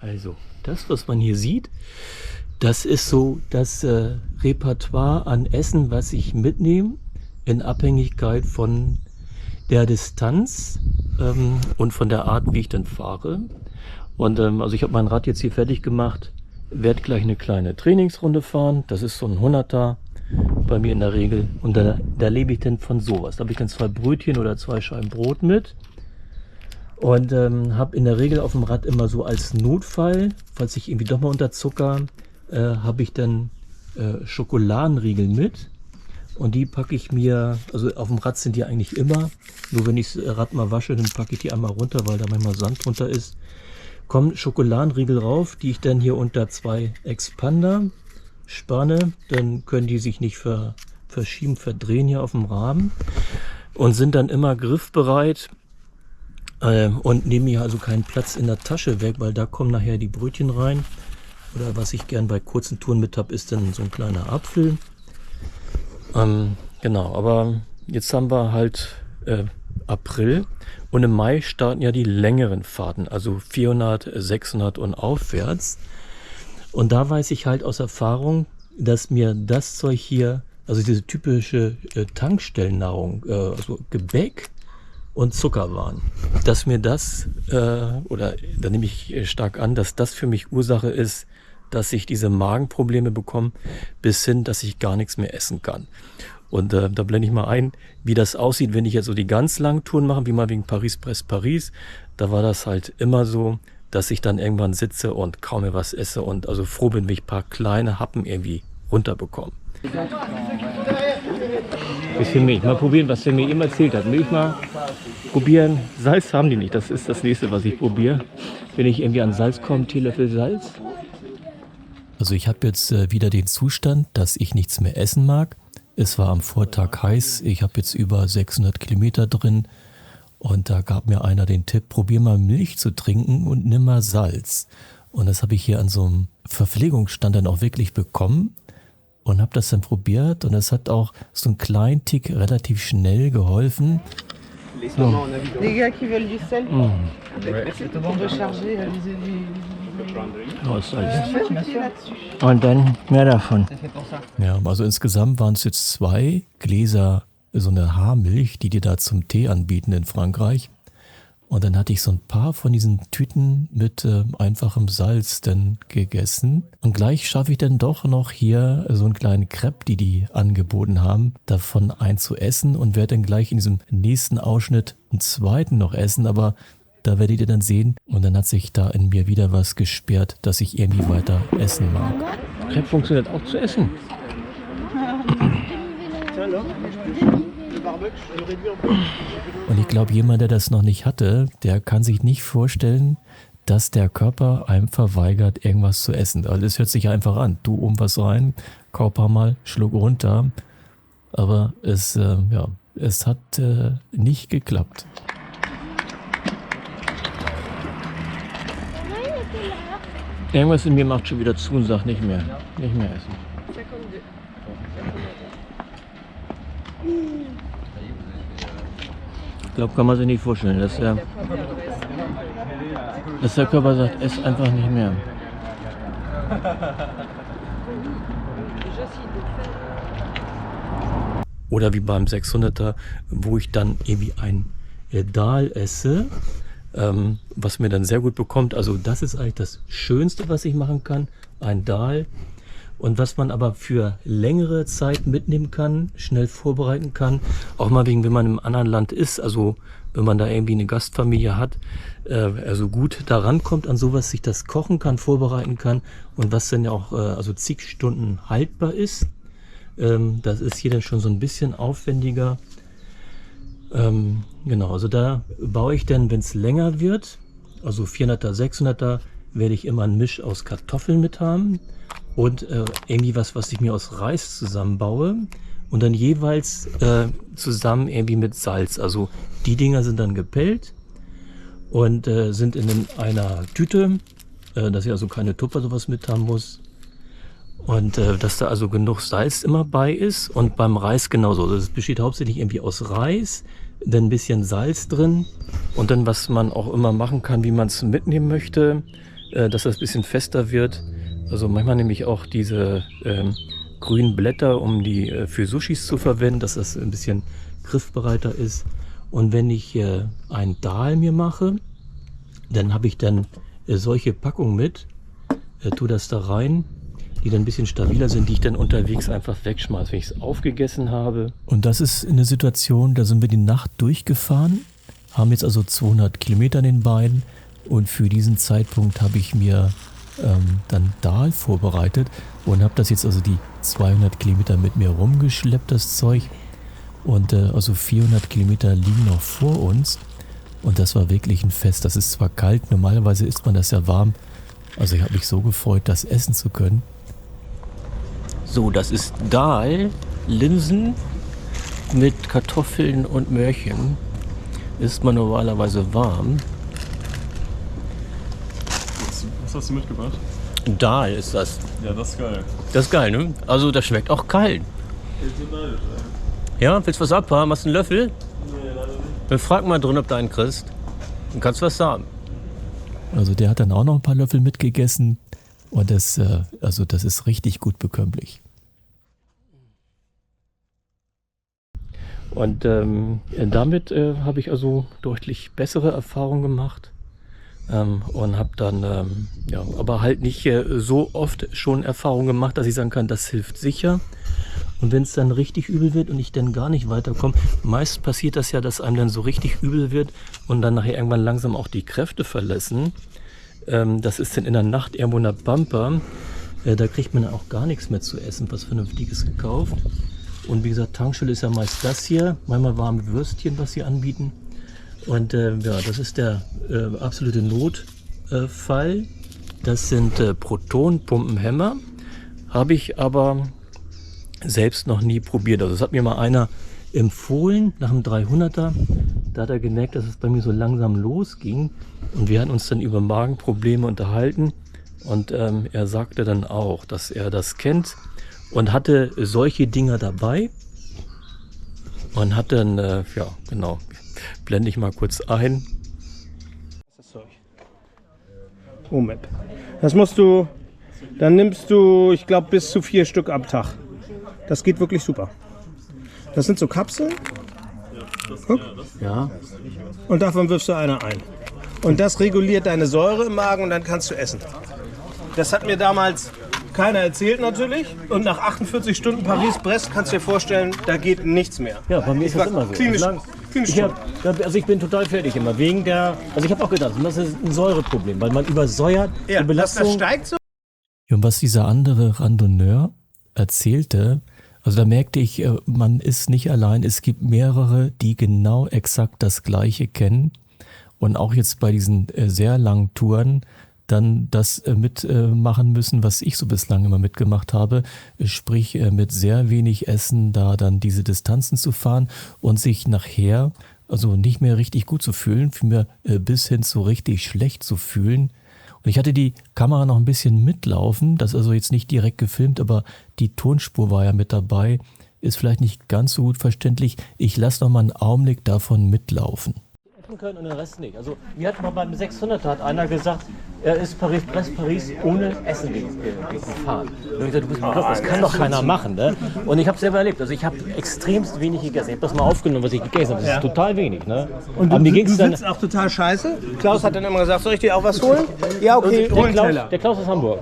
Also, das, was man hier sieht, das ist so das Repertoire an Essen, was ich mitnehme, in Abhängigkeit von der Distanz und von der Art, wie ich dann fahre. Und also ich habe mein Rad jetzt hier fertig gemacht, werde gleich eine kleine Trainingsrunde fahren. Das ist so ein 100er bei mir in der Regel. Und da lebe ich dann von sowas. Da habe ich dann 2 Brötchen oder 2 Scheiben Brot mit. Und habe in der Regel auf dem Rad immer so als Notfall, falls ich irgendwie doch mal unterzucker, habe ich dann Schokoladenriegel mit. Und die packe ich mir, also auf dem Rad sind die eigentlich immer, nur wenn ich das Rad mal wasche, dann packe ich die einmal runter, weil da manchmal Sand drunter ist. Kommen Schokoladenriegel rauf, die ich dann hier unter 2 Expander spanne, dann können die sich nicht verschieben, verdrehen hier auf dem Rahmen und sind dann immer griffbereit und nehmen hier also keinen Platz in der Tasche weg, weil da kommen nachher die Brötchen rein. Oder was ich gern bei kurzen Touren mit habe, ist dann so ein kleiner Apfel. Genau, aber jetzt haben wir halt April und im Mai starten ja die längeren Fahrten, also 400, 600 und aufwärts. Und da weiß ich halt aus Erfahrung, dass mir das Zeug hier, also diese typische Tankstellennahrung, also Gebäck und Zuckerwaren, dass mir das, oder da nehme ich stark an, dass das für mich Ursache ist, dass ich diese Magenprobleme bekomme, bis hin, dass ich gar nichts mehr essen kann. Und da blende ich mal ein, wie das aussieht, wenn ich jetzt so die ganz langen Touren mache, wie mal wegen Paris-Brest-Paris. Da war das halt immer so, dass ich dann irgendwann sitze und kaum mehr was esse und also froh bin, wenn ich ein paar kleine Happen irgendwie runterbekomme. Bisschen Milch. Mal probieren, was der mir eben erzählt hat. Milch mal probieren. Salz haben die nicht. Das ist das nächste, was ich probiere. Wenn ich irgendwie an Salz komme, Teelöffel Salz. Also ich habe jetzt wieder den Zustand, dass ich nichts mehr essen mag. Es war am Vortag heiß. Ich habe jetzt über 600 Kilometer drin. Und da gab mir einer den Tipp, probier mal Milch zu trinken und nimm mal Salz. Und das habe ich hier an so einem Verpflegungsstand dann auch wirklich bekommen. Und habe das dann probiert. Und es hat auch so einen kleinen Tick relativ schnell geholfen. So. Les gars qui veulent du sel, pour recharger, lisez du... Oh, Salz. Und dann mehr davon. Ja, also insgesamt waren es jetzt 2 Gläser, so eine Haarmilch, die da zum Tee anbieten in Frankreich. Und dann hatte ich so ein paar von diesen Tüten mit einfachem Salz dann gegessen. Und gleich schaffe ich dann doch noch hier so einen kleinen Crepe, die angeboten haben, davon einzuessen und werde dann gleich in diesem nächsten Ausschnitt einen zweiten noch essen. Aber da werdet ihr dann sehen. Und dann hat sich da in mir wieder was gesperrt, dass ich irgendwie weiter essen mag. Crepe funktioniert auch zu essen. Und ich glaube, jemand, der das noch nicht hatte, der kann sich nicht vorstellen, dass der Körper einem verweigert, irgendwas zu essen. Also es hört sich einfach an. Du was rein, kau ein paar Mal, schluck runter. Aber es hat nicht geklappt. Irgendwas in mir macht schon wieder zu und sagt nicht mehr essen. Ich glaube, kann man sich nicht vorstellen, dass der Körper sagt, ess einfach nicht mehr. Oder wie beim 600er, wo ich dann irgendwie ein Dal esse, was mir dann sehr gut bekommt. Also das ist eigentlich das Schönste, was ich machen kann, ein Dal. Und was man aber für längere Zeit mitnehmen kann, schnell vorbereiten kann, auch mal wegen, wenn man im anderen Land ist, also wenn man da irgendwie eine Gastfamilie hat, also gut daran kommt an sowas, sich das kochen kann, vorbereiten kann und was dann ja auch also zig Stunden haltbar ist. Das ist hier dann schon so ein bisschen aufwendiger. Genau, also da baue ich dann, wenn es länger wird, also 400er, 600er, werde ich immer einen Misch aus Kartoffeln mit haben. Und irgendwie was ich mir aus Reis zusammenbaue und dann jeweils zusammen irgendwie mit Salz. Also die Dinger sind dann gepellt und sind in einer Tüte, dass ich also keine Tupper sowas mit haben muss. Und dass da also genug Salz immer bei ist und beim Reis genauso. Also das besteht hauptsächlich irgendwie aus Reis, dann ein bisschen Salz drin und dann was man auch immer machen kann, wie man es mitnehmen möchte. dass das ein bisschen fester wird. Also manchmal nehme ich auch diese grünen Blätter, um die für Sushis zu verwenden, dass das ein bisschen griffbereiter ist. Und wenn ich ein Dal mir mache, dann habe ich dann solche Packungen mit, tue das da rein, die dann ein bisschen stabiler sind, die ich dann unterwegs einfach wegschmeiße, wenn ich es aufgegessen habe. Und das ist eine Situation, da sind wir die Nacht durchgefahren, haben jetzt also 200 Kilometer in den Beinen und für diesen Zeitpunkt habe ich mir dann Dal vorbereitet und habe das jetzt also die 200 Kilometer mit mir rumgeschleppt, das Zeug. Und also 400 Kilometer liegen noch vor uns und das war wirklich ein Fest. Das ist zwar kalt, normalerweise isst man das ja warm. Also ich habe mich so gefreut, das essen zu können. So, das ist Dal, Linsen mit Kartoffeln und Möhrchen. Isst man normalerweise warm. Was hast du mitgebracht? Dal ist das. Ja, das ist geil. Das ist geil, ne? Also das schmeckt auch kalt. Ja, willst du was abhaben? Hast du einen Löffel? Nee, leider nicht. Dann frag mal drin, ob du einen kriegst. Dann kannst du was haben. Also der hat dann auch noch ein paar Löffel mitgegessen. Und das ist richtig gut bekömmlich. Und damit habe ich also deutlich bessere Erfahrungen gemacht. Und habe dann, aber halt nicht so oft schon Erfahrungen gemacht, dass ich sagen kann, das hilft sicher. Und wenn es dann richtig übel wird und ich dann gar nicht weiterkomme, meist passiert das ja, dass einem dann so richtig übel wird und dann nachher irgendwann langsam auch die Kräfte verlassen. Das ist dann in der Nacht irgendwo in der Pampa. Da kriegt man auch gar nichts mehr zu essen, was Vernünftiges gekauft. Und wie gesagt, Tankstelle ist ja meist das hier. Manchmal warme Würstchen, was sie anbieten. Und das ist der absolute Notfall. Das sind Protonpumpenhämmer. Habe ich aber selbst noch nie probiert. Also das hat mir mal einer empfohlen nach dem 300er. Da hat er gemerkt, dass es bei mir so langsam losging. Und wir hatten uns dann über Magenprobleme unterhalten. Und er sagte dann auch, dass er das kennt und hatte solche Dinger dabei. Und hat dann, genau, blende ich mal kurz ein. OMAP. Das musst du, dann nimmst du, ich glaube, bis zu 4 Stück am Tag. Das geht wirklich super. Das sind so Kapseln. Guck. Ja. Und davon wirfst du eine ein. Und das reguliert deine Säure im Magen und dann kannst du essen. Das hat mir damals keiner erzählt natürlich. Und nach 48 Stunden Paris-Brest kannst du dir vorstellen, da geht nichts mehr. Ja, bei mir ist das immer so. Klinisch ich bin total fertig immer. Wegen der, also ich habe auch gedacht, das ist ein Säureproblem, weil man übersäuert die Belastung. Das steigt so. Und was dieser andere Randonneur erzählte, also da merkte ich, man ist nicht allein. Es gibt mehrere, die genau exakt das Gleiche kennen. Und auch jetzt bei diesen sehr langen Touren dann das mitmachen müssen, was ich so bislang immer mitgemacht habe. Sprich, mit sehr wenig Essen da dann diese Distanzen zu fahren und sich nachher also nicht mehr richtig gut zu fühlen, vielmehr bis hin zu richtig schlecht zu fühlen. Und ich hatte die Kamera noch ein bisschen mitlaufen, das ist also jetzt nicht direkt gefilmt, aber die Tonspur war ja mit dabei. Ist vielleicht nicht ganz so gut verständlich. Ich lasse noch mal einen Augenblick davon mitlaufen. Können und den Rest nicht. Also mir hat mal beim 600er hat einer gesagt, er ist Paris ohne Essen gefahren. Und ich gesagt, du bist bekloppt, das kann doch keiner machen. Ne? Und ich habe es selber erlebt. Also ich habe extremst wenig gegessen. Ich habe das mal aufgenommen, was ich gegessen habe. Das ist total wenig. Ne? Und du sitzt auch total scheiße. Klaus hat dann immer gesagt, soll ich dir auch was holen? Ja, okay, hol einen Teller. Der Klaus aus Hamburg.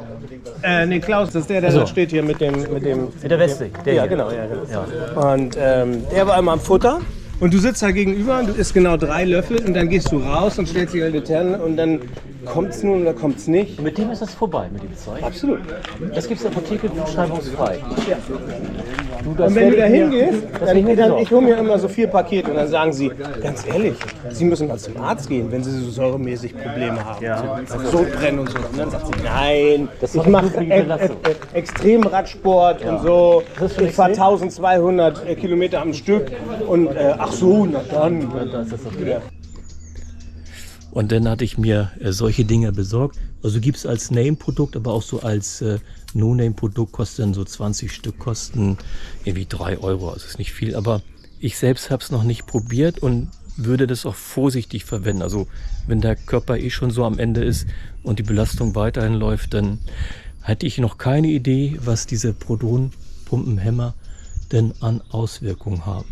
Nee, Klaus, das ist der da steht hier mit dem... Mit der Weste. Ja, genau. Ja. Und der war immer am Futter. Und du sitzt da gegenüber und du isst genau 3 Löffel und dann gehst du raus und stellst dich an die Tenne und dann kommt's nun oder kommt's nicht. Und mit dem ist das vorbei, mit dem Zeug? Absolut. Das gibt's in der Apotheke buchstabenfrei. Ja. Und wenn du da hingehst, ich hole mir immer so 4 Pakete und dann sagen sie, ganz ehrlich, Sie müssen mal zum Arzt gehen, wenn Sie so säuremäßig Probleme haben. Ja. Sodbrennen und so. Und dann sagt sie, nein, ich mache extrem Radsport und so. Ich fahre 1200 Kilometer am Stück und ach so, na dann. Und dann hatte ich mir solche Dinge besorgt. Also gibt es als Name-Produkt, aber auch so als No-Name-Produkt, kosten so 20 Stück, kosten irgendwie 3 Euro. Also ist nicht viel, aber ich selbst habe es noch nicht probiert. Und würde das auch vorsichtig verwenden. Also wenn der Körper eh schon so am Ende ist und die Belastung weiterhin läuft, dann hätte ich noch keine Idee, was diese Protonpumpenhämmer denn an Auswirkungen haben.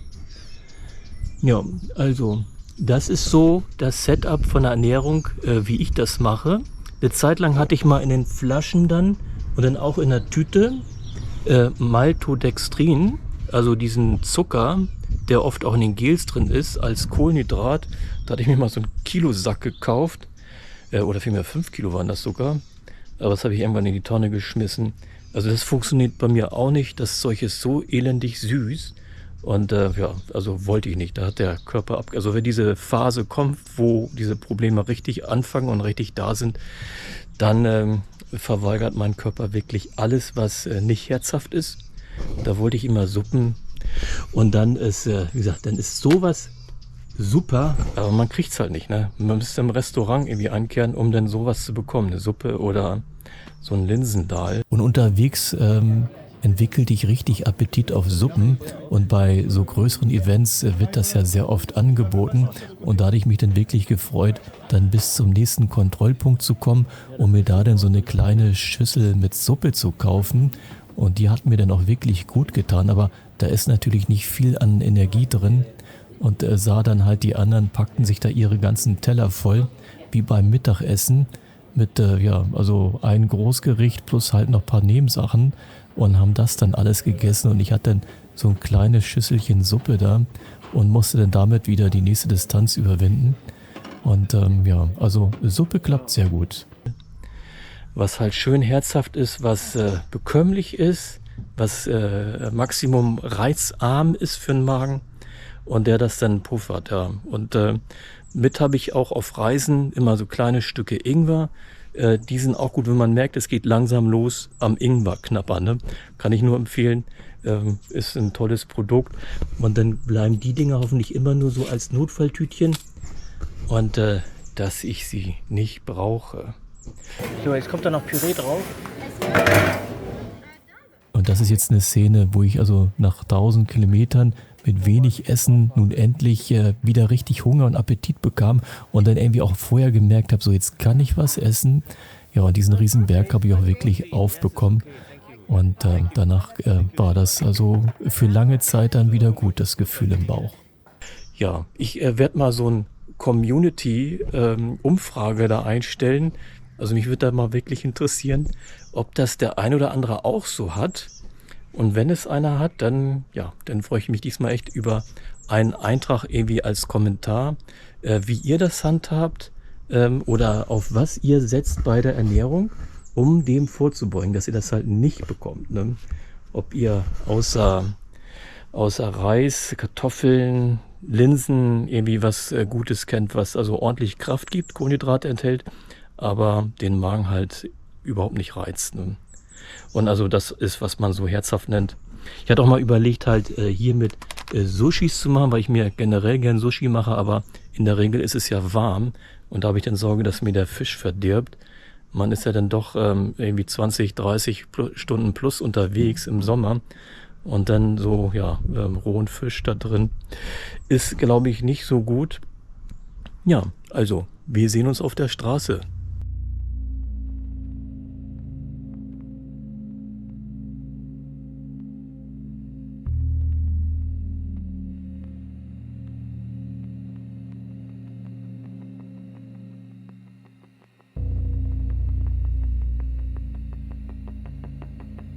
Ja, also das ist so das Setup von der Ernährung, wie ich das mache. Eine Zeit lang hatte ich mal in den Flaschen dann und dann auch in der Tüte Maltodextrin, also diesen Zucker, der oft auch in den Gels drin ist, als Kohlenhydrat. Da hatte ich mir mal so einen Kilosack gekauft, oder vielmehr 5 Kilo waren das sogar. Aber das habe ich irgendwann in die Tonne geschmissen. Also das funktioniert bei mir auch nicht. Das Zeug ist so elendig süß. Und ja, also wollte ich nicht. Da hat der Körper also wenn diese Phase kommt, wo diese Probleme richtig anfangen und richtig da sind, dann verweigert mein Körper wirklich alles, was nicht herzhaft ist. Da wollte ich immer Suppen. Und dann ist, wie gesagt, dann ist sowas super, aber man kriegt es halt nicht. Ne? Man müsste im Restaurant irgendwie einkehren, um dann sowas zu bekommen. Eine Suppe oder so ein Linsendahl. Und unterwegs entwickelte ich richtig Appetit auf Suppen. Und bei so größeren Events wird das ja sehr oft angeboten. Und da hatte ich mich dann wirklich gefreut, dann bis zum nächsten Kontrollpunkt zu kommen, um mir da dann so eine kleine Schüssel mit Suppe zu kaufen. Und die hat mir dann auch wirklich gut getan. Aber da ist natürlich nicht viel an Energie drin. Und sah dann halt, die anderen packten sich da ihre ganzen Teller voll, wie beim Mittagessen. Mit, also ein Großgericht plus halt noch ein paar Nebensachen. Und haben das dann alles gegessen. Und ich hatte dann so ein kleines Schüsselchen Suppe da und musste dann damit wieder die nächste Distanz überwinden. Und also Suppe klappt sehr gut. Was halt schön herzhaft ist, was bekömmlich ist, was Maximum reizarm ist für den Magen und der das dann puffert. Ja. Und mit habe ich auch auf Reisen immer so kleine Stücke Ingwer. Die sind auch gut, wenn man merkt, es geht langsam los am Ingwer knabbern. Ne? Kann ich nur empfehlen. Ist ein tolles Produkt. Und dann bleiben die Dinger hoffentlich immer nur so als Notfalltütchen. Und dass ich sie nicht brauche. So, jetzt kommt da noch Püree drauf. Und das ist jetzt eine Szene, wo ich also nach 1000 Kilometern mit wenig Essen nun endlich wieder richtig Hunger und Appetit bekam und dann irgendwie auch vorher gemerkt habe, so jetzt kann ich was essen. Ja, und diesen Riesenberg habe ich auch wirklich aufbekommen. Und danach war das also für lange Zeit dann wieder gut, das Gefühl im Bauch. Ja, ich werde mal so ein Community-Umfrage da einstellen. Also mich würde da mal wirklich interessieren, ob das der ein oder andere auch so hat. Und wenn es einer hat, dann freue ich mich diesmal echt über einen Eintrag irgendwie als Kommentar, wie ihr das handhabt oder auf was ihr setzt bei der Ernährung, um dem vorzubeugen, dass ihr das halt nicht bekommt. Ne? Ob ihr außer Reis, Kartoffeln, Linsen irgendwie was Gutes kennt, was also ordentlich Kraft gibt, Kohlenhydrate enthält, aber den Magen halt überhaupt nicht reizt. Ne? Und also das ist, was man so herzhaft nennt. Ich hatte auch mal überlegt, halt hier mit Sushis zu machen, weil ich mir generell gern Sushi mache, aber in der Regel ist es ja warm und da habe ich dann Sorge, dass mir der Fisch verdirbt. Man ist ja dann doch irgendwie 20, 30 Stunden plus unterwegs im Sommer und dann so, rohen Fisch da drin ist, glaube ich, nicht so gut. Ja, also wir sehen uns auf der Straße.